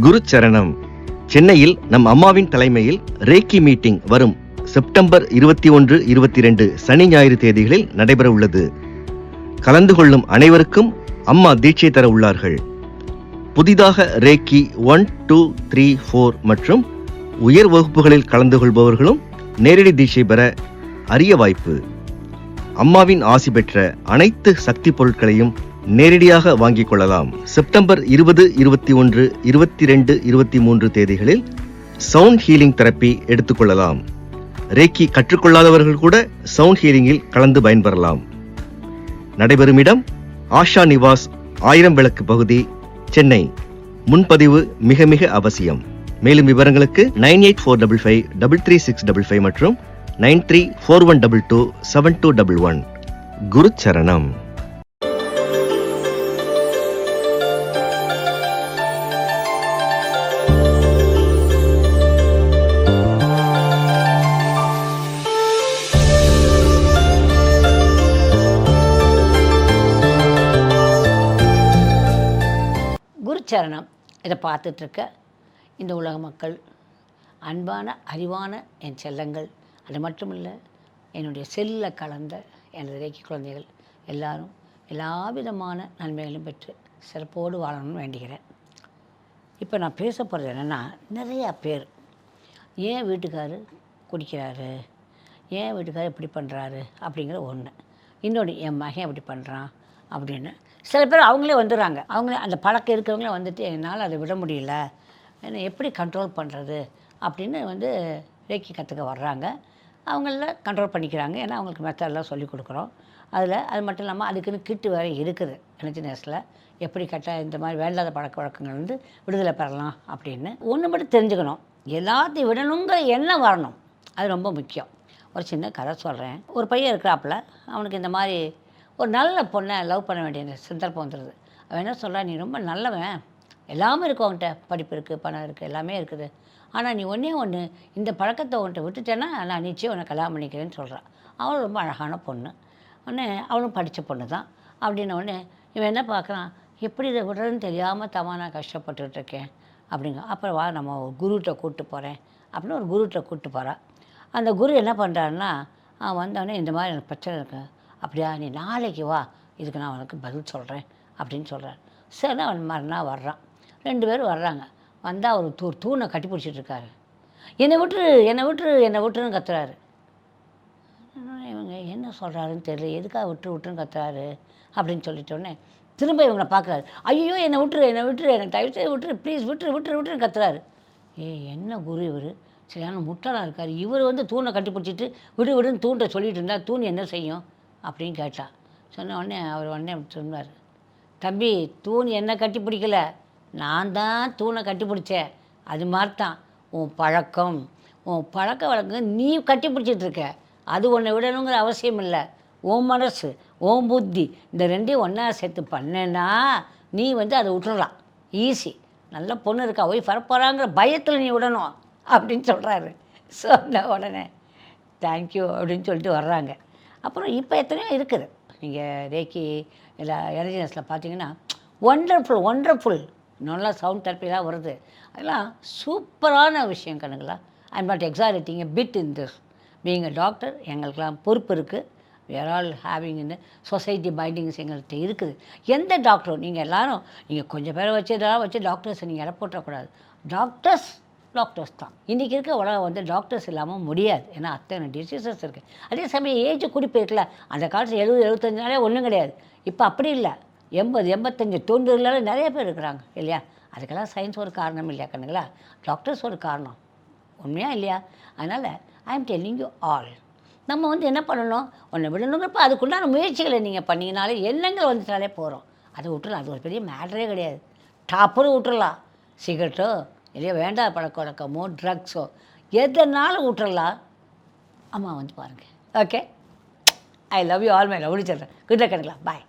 குரு சரணம். சென்னையில் நம் அம்மாவின் தலைமையில் ரேக்கி மீட்டிங் வரும் செப்டம்பர் 21, 22 சனி ஞாயிறு தேதிகளில் நடைபெற உள்ளது. கலந்து கொள்ளும் அனைவருக்கும் அம்மா தீட்சை தர உள்ளார்கள். புதிதாக ரேக்கி 1, 2, 3, 4 மற்றும் உயர் வகுப்புகளில் கலந்து கொள்பவர்களும் நேரடி தீட்சை பெற அரிய வாய்ப்பு. அம்மாவின் ஆசி பெற்ற அனைத்து சக்தி பொருட்களையும் நேரடியாக வாங்கிக் கொள்ளலாம். செப்டம்பர் 20, 21, 22, 23 தேதிகளில் சவுண்ட் ஹீலிங் தெரப்பி எடுத்துக்கொள்ளலாம். ரேக்கி கற்றுக்கொள்ளாதவர்கள் கூட சவுண்ட் ஹீலிங்கில் கலந்து பயன்பெறலாம். நடைபெறும் இடம் ஆஷா நிவாஸ், 1000 விளக்கு பகுதி, சென்னை. முன்பதிவு மிக மிக அவசியம். மேலும் விவரங்களுக்கு 9845533655 மற்றும் 9341227211. குரு சரணம். குருச்சரணம். இதை பார்த்துட்ருக்க இந்த உலக மக்கள், அன்பான அறிவான என் செல்லங்கள், அது மட்டும் இல்லை என்னுடைய செல்லில் கலந்த எனது ரேக்கி குழந்தைகள் எல்லாரும் எல்லா விதமான நன்மைகளும் பெற்று சிறப்போடு வாழணும்னு வேண்டிக்கிறேன். இப்போ நான் பேச போகிறது என்னென்னா, நிறையா பேர் ஏன் வீட்டுக்காரர் குடிக்கிறாரு, ஏன் வீட்டுக்காரர் இப்படி பண்ணுறாரு அப்படிங்கிற ஒன்று. இன்னொன்று, என் மகன் எப்படி பண்ணுறான் அப்படின்னு சில பேர் அவங்களே வந்துடுறாங்க. அவங்களே அந்த பழக்கம் இருக்கிறவங்களே வந்துட்டு என்னால் அதை விட முடியல, என்னை எப்படி கண்ட்ரோல் பண்ணுறது அப்படின்னு ரேக்கி கற்றுக்க வர்றாங்க. அவங்கள கண்ட்ரோல் பண்ணிக்கிறாங்க. ஏன்னா அவங்களுக்கு மெத்தடெல்லாம் சொல்லிக் கொடுக்குறோம். அது மட்டும் இல்லாமல் அதுக்குன்னு கிட்டு வேறு இருக்குது. எனர்ஜினஸில் எப்படி இந்த மாதிரி வேண்டாத பழக்க வழக்கங்கள் விடுதலை பெறலாம் அப்படின்னு. ஒன்று மட்டும் தெரிஞ்சுக்கணும், எல்லாத்தையும் விடணுங்கிற எண்ணம் வரணும். அது ரொம்ப முக்கியம். ஒரு சின்ன கதை சொல்கிறேன். ஒரு பையன் இருக்கிறாப்புல, அவனுக்கு இந்த மாதிரி ஒரு நல்ல பொண்ணை லவ் பண்ண வேண்டிய சந்தர்ப்பம் வந்துடுது. அவன் என்ன சொல்கிறான், நீ ரொம்ப நல்லவன், எல்லாமே இருக்கும் அவன்கிட்ட, படிப்பு இருக்குது, பணம் இருக்குது, எல்லாமே இருக்குது. ஆனால் நீ ஒன்று இந்த பழக்கத்தை உன்கிட்ட விட்டுட்டேன்னா நான் நிச்சயம் உன்னை கல்யாணம் பண்ணிக்கிறேன்னு சொல்கிறான். அவள் ரொம்ப அழகான பொண்ணு. உடனே அவளும் படித்த பொண்ணு தான். அப்படின்னோடனே இவன் என்ன பார்க்குறான், எப்படி இதை விடுறதுன்னு தெரியாமல் நான் கஷ்டப்பட்டுருக்கேன் அப்படிங்க. அப்புறம் வா, நம்ம ஒரு குருகிட்ட கூப்பிட்டு போகிறேன் அப்படின்னு ஒரு குருகிட்ட கூப்பிட்டு போகிறான். அந்த குரு என்ன பண்ணுறாருன்னா, வந்தோடனே இந்த மாதிரி எனக்கு பிரச்சனை இருக்கு, அப்படியா நீ நாளைக்கு வா, இதுக்கு நான் உனக்கு பதில் சொல்கிறேன் அப்படின்னு சொல்கிறேன். சரி, அவன் மறுநாள் வர்றான். 2 பேரும் வர்றாங்க. வந்தால் அவர் தூணை கட்டி பிடிச்சிட்ருக்காரு. என்னை விட்டுருன்னு கத்துறாரு. இவங்க என்ன சொல்கிறாருன்னு தெரியல, எதுக்காக விட்டுருன்னு கத்துறாரு அப்படின்னு சொல்லிட்டோடனே திரும்ப இவங்களை பார்க்குறாரு. ஐயோ என்னை விட்டுரு, எனக்கு தயவுசெய்து விட்டுரு, ப்ளீஸ் விட்டுருன்னு கத்துறாரு. என்ன குரு இவர், சரியான முட்டாளாக இருக்கார். இவர் தூணை கட்டி பிடிச்சிட்டு விடுன்னு தூண்டை சொல்லிட்டு இருந்தால் தூண் என்ன செய்யும் அப்படின்னு கேட்டா. சொன்ன உடனே அவர் சொன்னார், தம்பி தூண் என்ன கட்டி பிடிக்கல, நான் தான் தூணை கட்டி பிடிச்சேன். அது மாதிரி தான் உன் பழக்க வழக்கம் நீ கட்டி பிடிச்சிட்ருக்க. அது உன்னை விடணுங்கிற அவசியம் இல்லை. உன் மனசு, உன் புத்தி, இந்த ரெண்டையும் ஒன்றா சேர்த்து பண்ணேன்னா நீ அதை விட்டுடலாம். ஈஸி. நல்ல பொண்ணு இருக்கா, ஒய்ஃப் வரப்போகிறாங்கிற பயத்தில் நீ விடணும் அப்படின்னு சொல்கிறாரு. சொன்ன உடனே தேங்க்யூ அப்படின்னு சொல்லிட்டு வர்றாங்க. அப்புறம் இப்போ எத்தனையோ இருக்குது. நீங்கள் ரேக்கி எல்லா எனர்ஜினஸில் பார்த்தீங்கன்னா ஒண்டர்ஃபுல் நல்லா சவுண்ட் தெரப்பிலாம் வருது. அதெல்லாம் சூப்பரான விஷயம் கண்ணுங்களா. I am not exaggerating a bit in this. Being a doctor எங்களுக்கெல்லாம் பொறுப்பு இருக்குது. We are all having in society bindings எங்கள்கிட்ட இருக்குது. எந்த டாக்டரும் நீங்கள் எல்லோரும் நீங்கள் கொஞ்சம் பேரை வச்சு டாக்டர்ஸை நீங்கள் இட போட்டக்கூடாது. டாக்டர்ஸ் தான் இன்றைக்கி இருக்க உலகம். டாக்டர்ஸ் இல்லாமல் முடியாது. ஏன்னா அத்தனை டிசீசஸ் இருக்குது. அதே சமயம் ஏஜ் குறிப்பு இருக்குல்ல, அந்த காலத்தில் 70, 75 நாளே ஒன்றும் கிடையாது. இப்போ அப்படி இல்லை, 80, 85, 90 நிறைய பேர் இருக்கிறாங்க இல்லையா. அதுக்கெல்லாம் சயின்ஸ் ஒரு காரணம் இல்லையா கண்ணுங்களா, டாக்டர்ஸ் ஒரு காரணம், உண்மையா இல்லையா. அதனால் I am telling you all, நம்ம என்ன பண்ணணும், ஒன்று விடணுங்கிறப்ப அதுக்குண்டான முயற்சிகளை நீங்கள் பண்ணிங்கனாலே எண்ணங்கள் வந்துட்டாலே போகிறோம். அதை விட்டுலாம், அது ஒரு பெரிய மேட்டரே கிடையாது. டாப்பரும் விட்டுடலாம். சிகரெட்டோ இல்லையா வேண்டாம் பழக்க வழக்கமோ ட்ரக்ஸோ எதனாலும் விட்டுறலாம். அம்மா பாருங்கள். Okay, I love you all my lovely children. Good luck. Bye.